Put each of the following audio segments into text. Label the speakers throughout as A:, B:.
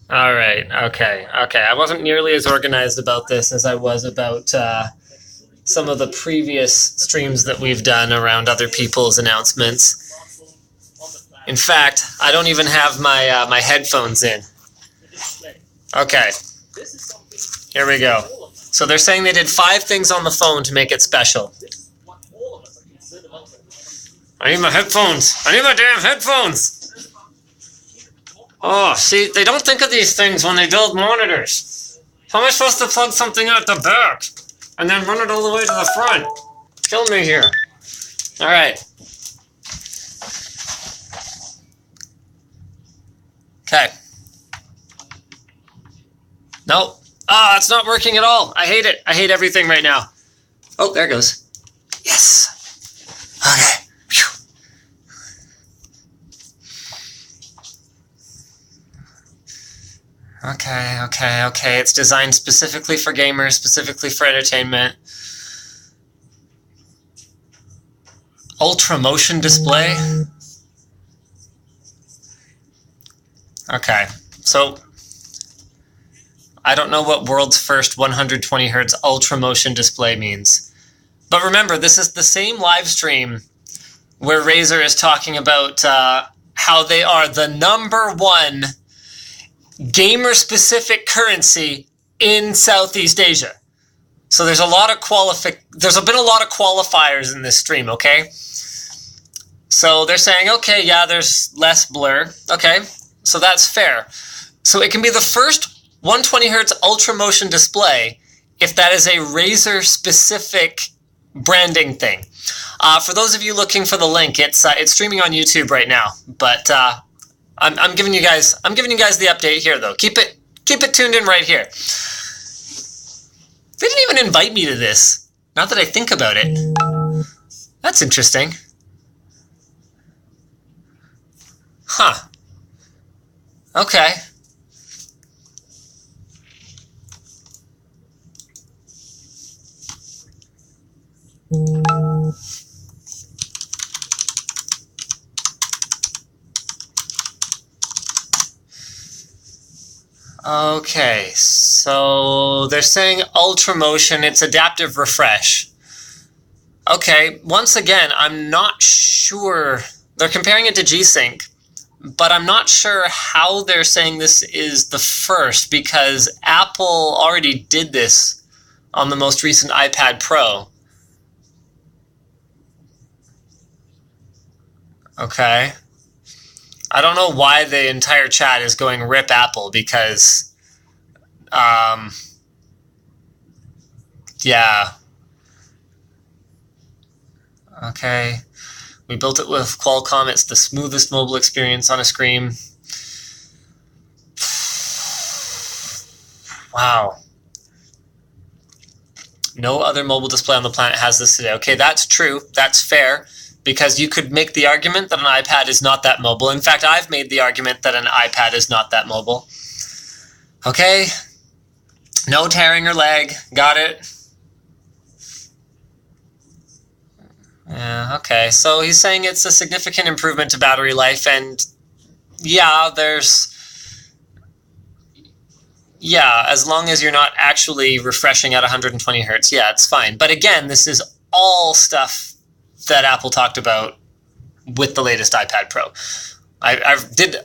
A: All right. Okay. Okay. I wasn't nearly as organized about this as I was about some of the previous streams that we've done around other people's announcements. In fact, I don't even have my headphones in. Okay. Here we go. So they're saying they did 5 things on the phone to make it special. I need my headphones. I need my damn headphones. Oh, see, they don't think of these things when they build monitors. How am I supposed to plug something out the back and then run it all the way to the front? Kill me here. All right. Okay. Nope. Ah, it's not working at all. I hate it. I hate everything right now. Oh, there it goes. Yes. Okay. Okay. It's designed specifically for gamers, specifically for entertainment. Ultra motion display. Okay, so I don't know what world's first 120 Hz ultra motion display means. But remember, this is the same live stream where Razer is talking about how they are the #1 gamer-specific currency in Southeast Asia. So there's been a lot of qualifiers in this stream, okay? So they're saying, okay, yeah, there's less blur. Okay, so that's fair. So it can be the first 120 Hz ultra motion display if that is a Razer-specific branding thing. For those of you looking for the link, it's streaming on YouTube right now, but I'm giving you guys the update here though. Keep it tuned in right here. They didn't even invite me to this. Not that I think about it. That's interesting. Huh. Okay. Okay, so they're saying ultra motion, it's adaptive refresh. Okay, once again, I'm not sure. They're comparing it to G-Sync, but I'm not sure how they're saying this is the first, because Apple already did this on the most recent iPad Pro. Okay. I don't know why the entire chat is going rip Apple, because, yeah. Okay. We built it with Qualcomm. It's the smoothest mobile experience on a screen. Wow. No other mobile display on the planet has this today. Okay, that's true. That's fair. Because you could make the argument that an iPad is not that mobile. In fact, I've made the argument that an iPad is not that mobile. Okay. No tearing or lag. Got it. Yeah, okay. So he's saying it's a significant improvement to battery life, and yeah, as long as you're not actually refreshing at 120 Hz, yeah, it's fine. But again, this is all stuff that Apple talked about with the latest iPad Pro. I did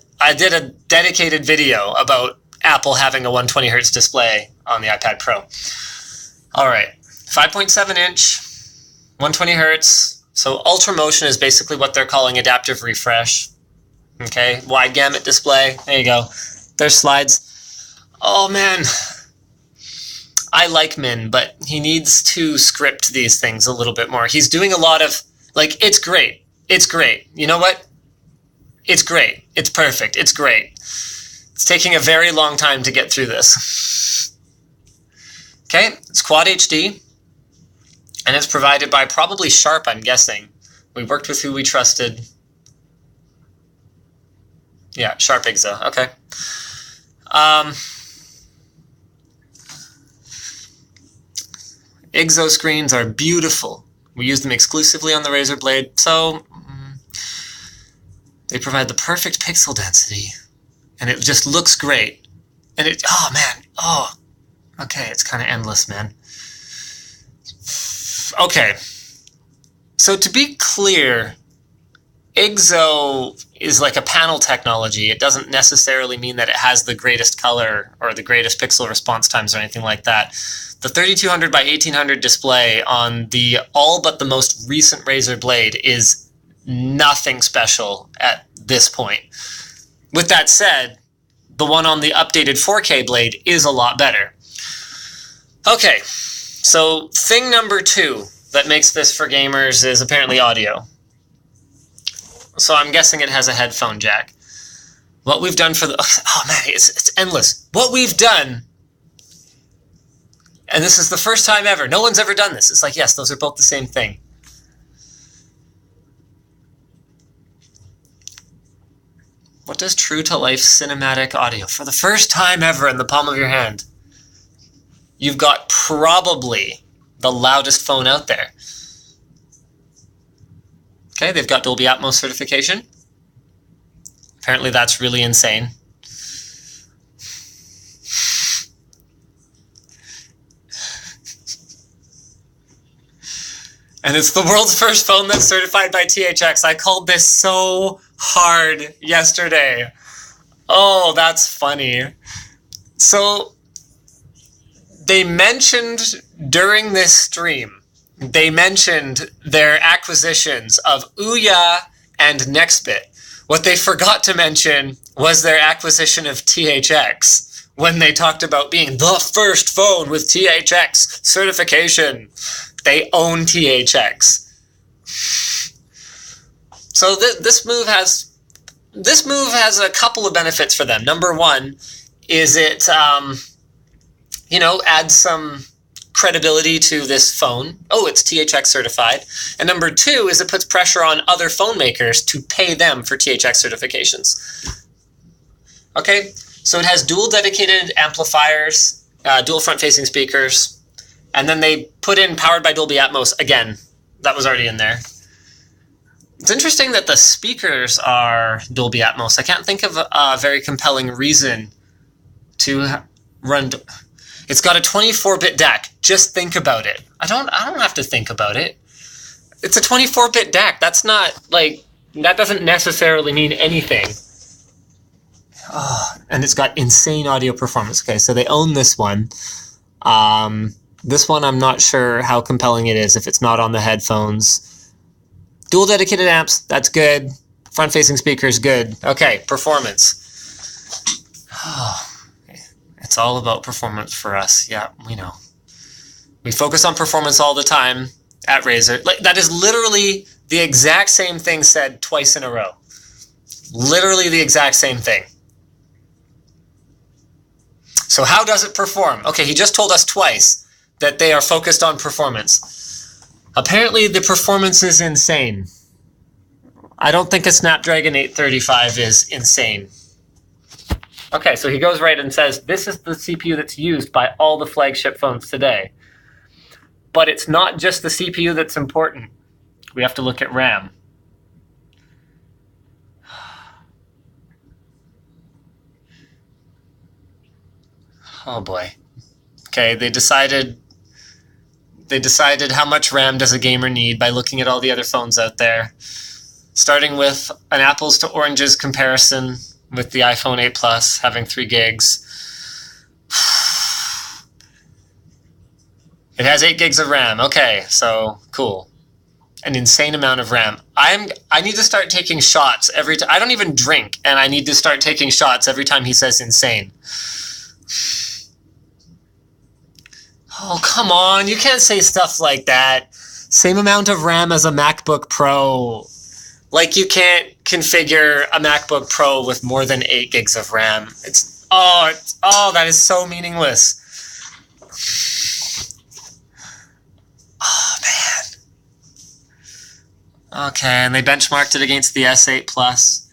A: a dedicated video about Apple having a 120 Hz display on the iPad Pro. All right, 5.7 inch, 120 Hz. So ultra motion is basically what they're calling adaptive refresh. Okay, wide gamut display. There you go. There's slides. Oh man, I like Min, but he needs to script these things a little bit more. He's doing a lot of, like, it's great. It's great. You know what? It's great. It's perfect. It's great. It's taking a very long time to get through this. Okay, it's Quad HD, and it's provided by probably Sharp, I'm guessing. We worked with who we trusted. Yeah, Sharp IGZA. Okay. IGZO screens are beautiful. We use them exclusively on the Razer Blade, so they provide the perfect pixel density, and it just looks great. And it, oh man, oh, okay, it's kind of endless, man. Okay, so to be clear, IGZO is like a panel technology. It doesn't necessarily mean that it has the greatest color or the greatest pixel response times or anything like that. The 3200 by 1800 display on the all but the most recent Razer blade is nothing special at this point. With that said, the one on the updated 4K blade is a lot better. Okay, so thing number 2 that makes this for gamers is apparently audio. So I'm guessing it has a headphone jack. What we've done for the... Oh man, it's endless. What we've done, and this is the first time ever, no one's ever done this. It's like, yes, those are both the same thing. What does true-to-life cinematic audio? For the first time ever in the palm of your hand, you've got probably the loudest phone out there. Okay, they've got Dolby Atmos certification. Apparently that's really insane. And it's the world's first phone that's certified by THX. I called this so hard yesterday. Oh, that's funny. So, they mentioned during this stream, they mentioned their acquisitions of Ouya and Nextbit. What they forgot to mention was their acquisition of THX when they talked about being the first phone with THX certification. They own THX. So this move has a couple of benefits for them. Number one is it adds some credibility to this phone. Oh, it's THX certified. And number two is it puts pressure on other phone makers to pay them for THX certifications. Okay, so it has dual dedicated amplifiers, dual front-facing speakers, and then they put in powered by Dolby Atmos. Again, that was already in there. It's interesting that the speakers are Dolby Atmos. I can't think of a very compelling reason to run... It's got a 24-bit DAC. Just think about it. I don't have to think about it. It's a 24-bit DAC. That's not, that doesn't necessarily mean anything. Oh, and it's got insane audio performance. Okay, so they own this one. This one, I'm not sure how compelling it is if it's not on the headphones. Dual dedicated amps, that's good. Front-facing speakers, good. Okay, performance. Oh. It's all about performance for us. Yeah, we know. We focus on performance all the time at Razer. That is literally the exact same thing said twice in a row. Literally the exact same thing. So how does it perform? Okay, he just told us twice that they are focused on performance. Apparently the performance is insane. I don't think a Snapdragon 835 is insane. Okay, so he goes right and says, this is the CPU that's used by all the flagship phones today. But it's not just the CPU that's important. We have to look at RAM. Oh boy. Okay, they decided how much RAM does a gamer need by looking at all the other phones out there. Starting with an apples to oranges comparison with the iPhone 8 Plus having 3 gigs. It has 8 gigs of RAM. Okay, so cool. An insane amount of RAM. I need to start taking shots every time. I don't even drink, and I need to start taking shots every time he says insane. Oh, come on. You can't say stuff like that. Same amount of RAM as a MacBook Pro. Like, you can't configure a MacBook Pro with more than 8 gigs of RAM. That is so meaningless. Oh, man. Okay, and they benchmarked it against the S8 Plus.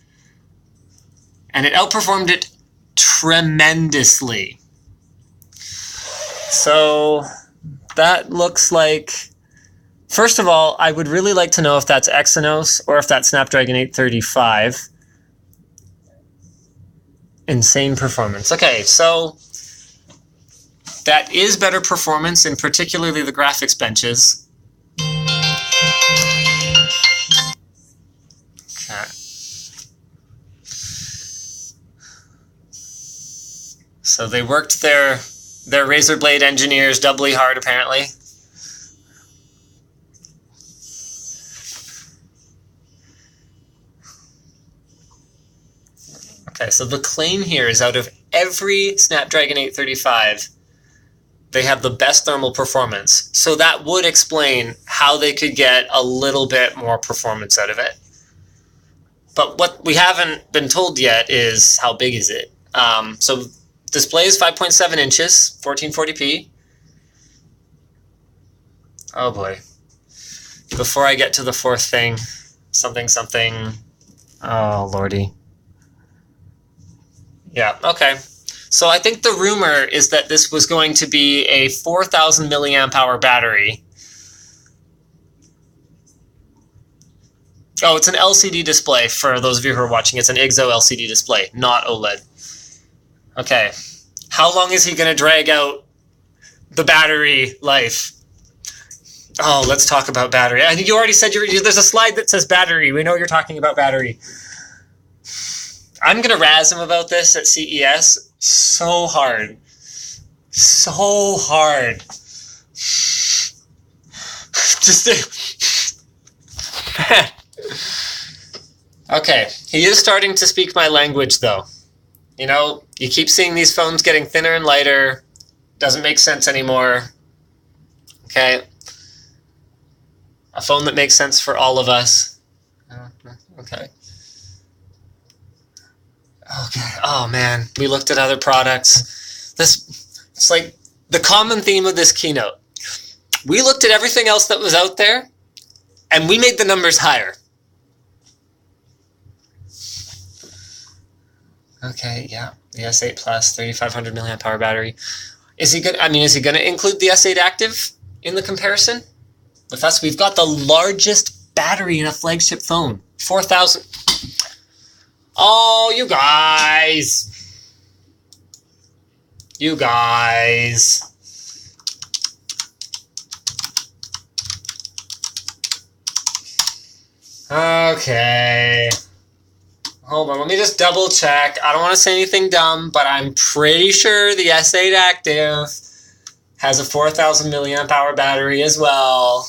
A: And it outperformed it tremendously. So, that looks like... First of all, I would really like to know if that's Exynos or if that's Snapdragon 835. Insane performance. Okay, so that is better performance in particularly the graphics benches. Okay. So they worked their Razer Blade engineers doubly hard, apparently. Okay, so the claim here is out of every Snapdragon 835, they have the best thermal performance. So that would explain how they could get a little bit more performance out of it. But what we haven't been told yet is how big is it. So display is 5.7 inches, 1440p. Oh boy. Before I get to the fourth thing, something. Oh lordy. Yeah, okay. So I think the rumor is that this was going to be a 4,000 milliamp hour battery. Oh, it's an LCD display for those of you who are watching. It's an IGZO LCD display, not OLED. Okay. How long is he going to drag out the battery life? Oh, let's talk about battery. I think you already said there's a slide that says battery. We know you're talking about battery. I'm going to razz him about this at CES so hard. So hard. Just okay, he is starting to speak my language, though. You know, you keep seeing these phones getting thinner and lighter. Doesn't make sense anymore. Okay. A phone that makes sense for all of us. Okay. Okay. Oh man, we looked at other products. It's like the common theme of this keynote. We looked at everything else that was out there, and we made the numbers higher. Okay, yeah, the S8 Plus, 3,500 milliamp hour battery. Is he going to include the S8 Active in the comparison? With us, we've got the largest battery in a flagship phone, 4,000. Oh, you guys. You guys. Okay. Hold on, let me just double check. I don't want to say anything dumb, but I'm pretty sure the S8 Active has a 4,000 milliamp hour battery as well.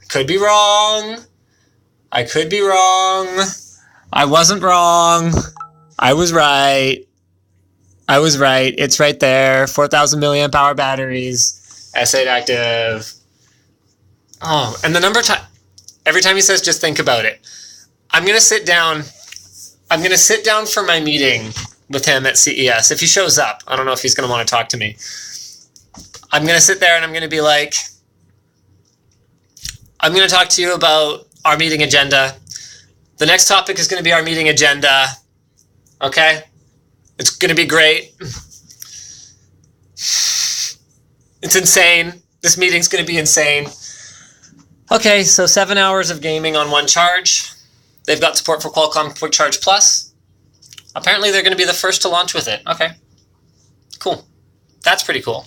A: Could be wrong. I could be wrong. I wasn't wrong. I was right. It's right there. 4,000 milliamp hour batteries. S8 Active. Oh, and the number every time he says, just think about it. I'm going to sit down for my meeting with him at CES. If he shows up, I don't know if he's going to want to talk to me. I'm going to sit there and I'm going to be like, I'm going to talk to you about our meeting agenda. The next topic is going to be our meeting agenda. Okay? It's going to be great. It's insane. This meeting's going to be insane. Okay, so 7 hours of gaming on one charge. They've got support for Qualcomm Quick Charge Plus. Apparently they're going to be the first to launch with it. Okay. Cool. That's pretty cool.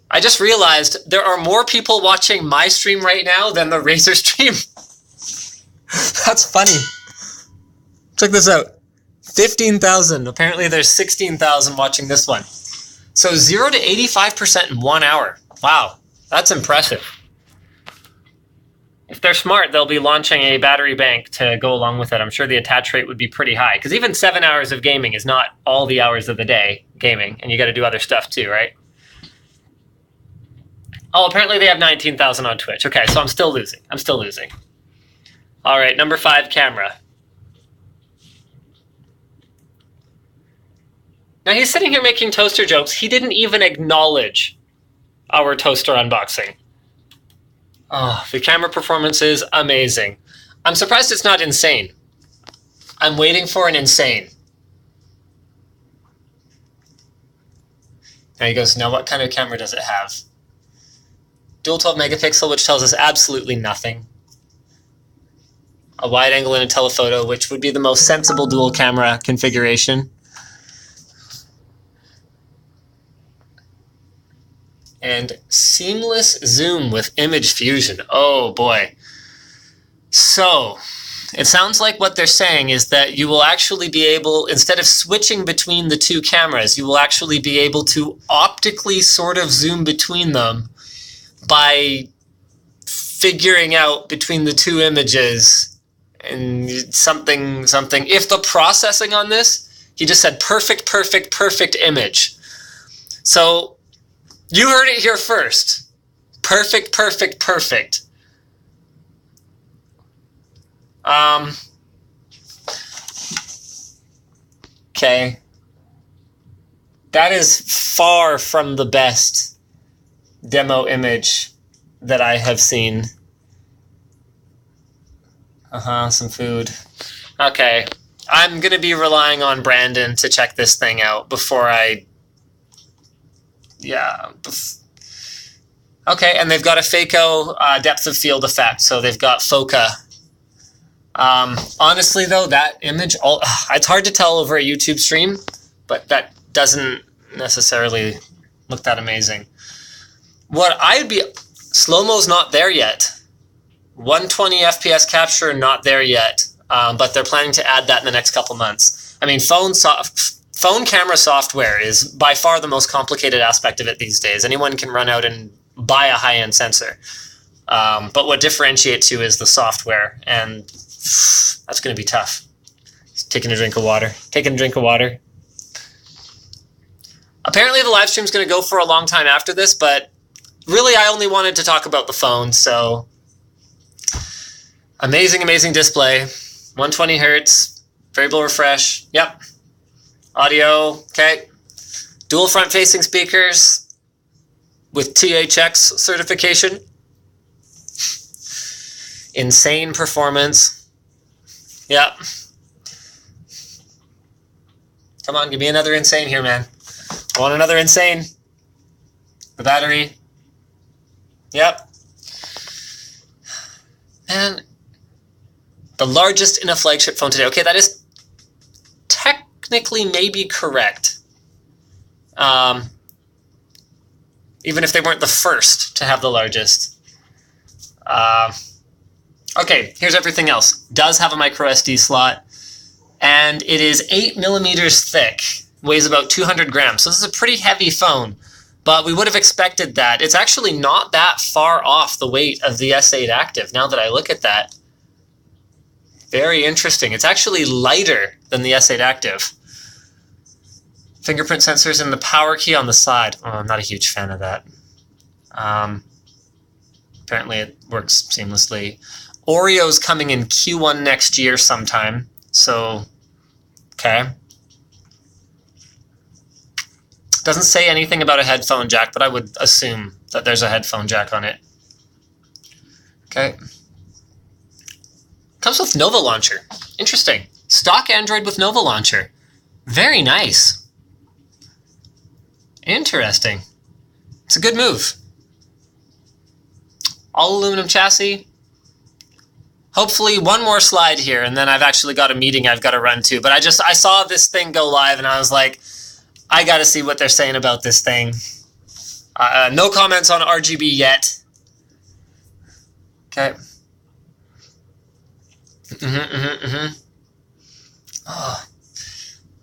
A: I just realized there are more people watching my stream right now than the Razer stream. That's funny. Check this out. 15,000. Apparently there's 16,000 watching this one. So 0 to 85% in 1 hour. Wow. That's impressive. If they're smart, they'll be launching a battery bank to go along with it. I'm sure the attach rate would be pretty high. Because even 7 hours of gaming is not all the hours of the day gaming. And you got to do other stuff too, right? Oh, apparently they have 19,000 on Twitch. Okay, so I'm still losing. All right, number 5, camera. Now he's sitting here making toaster jokes. He didn't even acknowledge our toaster unboxing. Oh, the camera performance is amazing. I'm surprised it's not insane. I'm waiting for an insane. Now he goes, now what kind of camera does it have? Dual 12 megapixel, which tells us absolutely nothing. a wide angle and a telephoto, which would be the most sensible dual camera configuration. And seamless zoom with image fusion. Oh boy. So, it sounds like what they're saying is that you will actually be able, instead of switching between the two cameras, you will actually be able to optically sort of zoom between them by figuring out between the two images and something. If the processing on this, he just said perfect image. So you heard it here first. Perfect. Okay. That is far from the best demo image that I have seen. Some food. Okay. I'm going to be relying on Brandon to check this thing out before I... Yeah. Okay, and they've got a Phaco depth of field effect, so they've got Foca. Honestly, though, that image... it's hard to tell over a YouTube stream, but that doesn't necessarily look that amazing. What I'd be... Slow-mo's not there yet. 120 FPS capture, not there yet. But they're planning to add that in the next couple months. I mean, phone camera software is by far the most complicated aspect of it these days. Anyone can run out and buy a high-end sensor. But what differentiates you is the software, and that's going to be tough. Taking a drink of water. Apparently the live stream's going to go for a long time after this, but really I only wanted to talk about the phone, so... Amazing display. 120 hertz. Variable refresh. Yep. Audio. Okay. Dual front-facing speakers with THX certification. Insane performance. Yep. Come on, give me another insane here, man. I want another insane. The battery. Yep. And the largest in a flagship phone today. Okay, that is technically maybe correct. Even if they weren't the first to have the largest. Okay, here's everything else. Does have a micro SD slot, and it is 8 millimeters thick. Weighs about 200 grams. So this is a pretty heavy phone, but we would have expected that. It's actually not that far off the weight of the S8 Active, now that I look at that. Very interesting. It's actually lighter than the S8 Active. Fingerprint sensors and the power key on the side. Oh, I'm not a huge fan of that. Apparently it works seamlessly. Oreo's coming in Q1 next year sometime. So, okay. Doesn't say anything about a headphone jack, but I would assume that there's a headphone jack on it. Okay. Comes with Nova Launcher. Interesting. Stock Android with Nova Launcher. Very nice. Interesting. It's a good move. All aluminum chassis. Hopefully one more slide here, and then I've actually got a meeting I've got to run to. But I saw this thing go live, and I was like, I got to see what they're saying about this thing. No comments on RGB yet. Okay.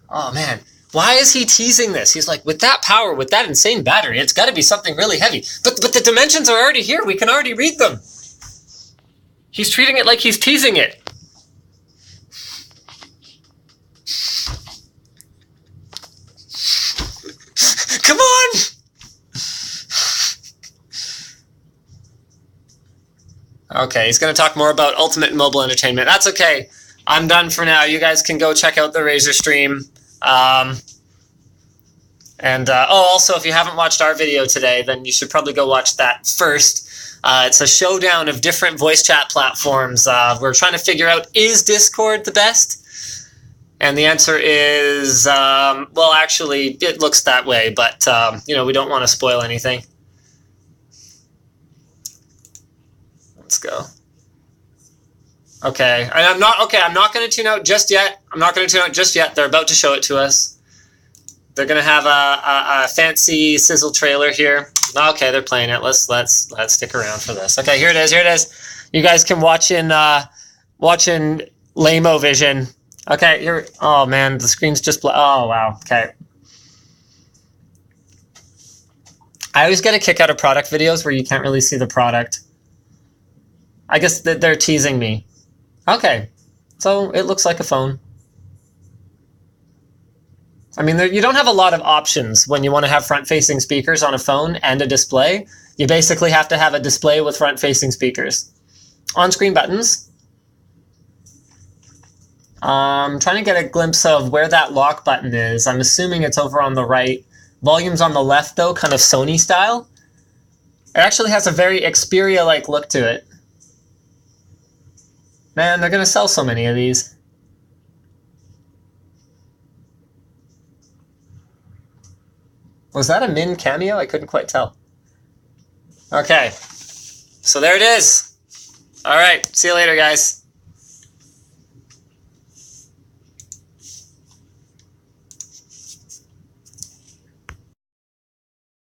A: Oh man. Why is he teasing this? He's like, with that power, with that insane battery, it's got to be something really heavy. But the dimensions are already here. We can already read them. He's treating it like he's teasing it. Come on! Okay, he's going to talk more about Ultimate Mobile Entertainment. That's okay. I'm done for now. You guys can go check out the Razer stream. Also, if you haven't watched our video today, then you should probably go watch that first. It's a showdown of different voice chat platforms. We're trying to figure out, is Discord the best? And the answer is, well, actually, it looks that way, but, we don't want to spoil anything. Let's go. Okay, and I'm not going to tune out just yet. They're about to show it to us. They're going to have a fancy sizzle trailer here. Okay, they're playing it. Let's stick around for this. Okay, here it is. You guys can watch in Lamo Vision. Okay, here. Oh man, the screen's just oh wow. Okay. I always get a kick out of product videos where you can't really see the product. I guess that they're teasing me. Okay, so it looks like a phone. I mean, you don't have a lot of options when you want to have front-facing speakers on a phone and a display. You basically have to have a display with front-facing speakers. On-screen buttons. I'm trying to get a glimpse of where that lock button is. I'm assuming it's over on the right. Volume's on the left, though, kind of Sony style. It actually has a very Xperia-like look to it. Man, they're going to sell so many of these. Was that a Min cameo? I couldn't quite tell. Okay. So there it is. All right. See you later, guys.